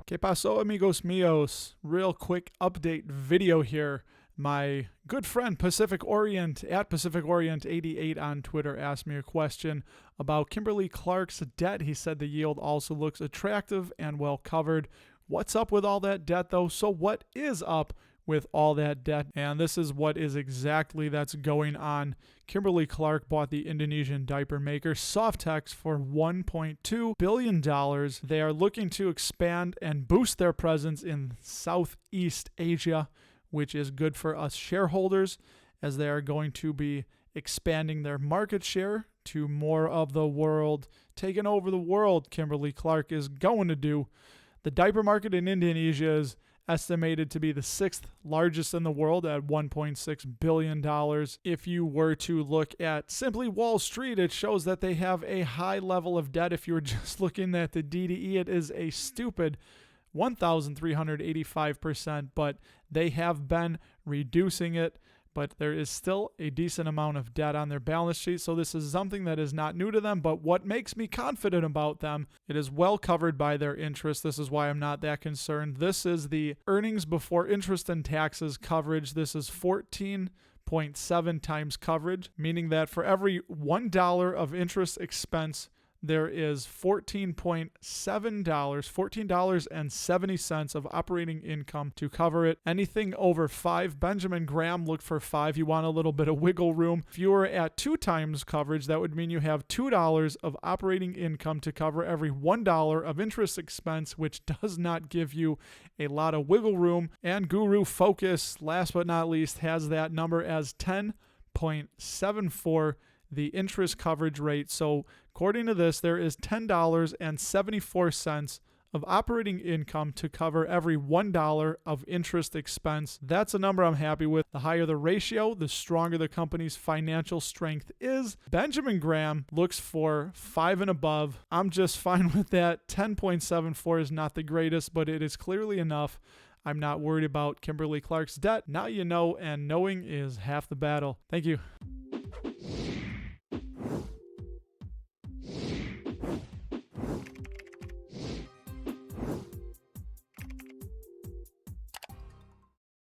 Que paso, amigos míos? Real quick update video here. My good friend Pacific Orient at Pacific Orient 88 on Twitter asked me a question about Kimberly-Clark's debt. He said the yield also looks attractive and well covered. What's up with all that debt though? So what is up with all that debt? And this is what is exactly that's going on. Kimberly-Clark bought the Indonesian diaper maker Softex for $1.2 billion. They are looking to expand and boost their presence in Southeast Asia, which is good for us shareholders, as they are going to be expanding their market share to more of the world, taking over the world. Kimberly-Clark is going to do. The diaper market in Indonesia is estimated to be the 6th largest in the world at $1.6 billion. If you were to look at simply Wall Street, it shows that they have a high level of debt. If you were just looking at the DDE, it is a stupid 1,385%, but they have been reducing it. But there is still a decent amount of debt on their balance sheet, so this is something that is not new to them. But what makes me confident about them, it is well covered by their interest. This is why I'm not that concerned. This is the earnings before interest and taxes coverage. This is 14.7 times coverage, meaning that for every $1 of interest expense, there is $14.70 of operating income to cover it. Anything over 5, Benjamin Graham looked for 5. You want a little bit of wiggle room. If you were at 2 times coverage, that would mean you have $2 of operating income to cover every $1 of interest expense, which does not give you a lot of wiggle room. And Guru Focus, last but not least, has that number as 10.74, the interest coverage rate. So according to this, there is $10.74 of operating income to cover every $1 of interest expense. That's a number I'm happy with. The higher the ratio, the stronger the company's financial strength is. Benjamin Graham looks for 5 and above. I'm just fine with that. 10.74 is not the greatest, but it is clearly enough. I'm not worried about Kimberly-Clark's debt. Now you know, and knowing is half the battle. Thank you.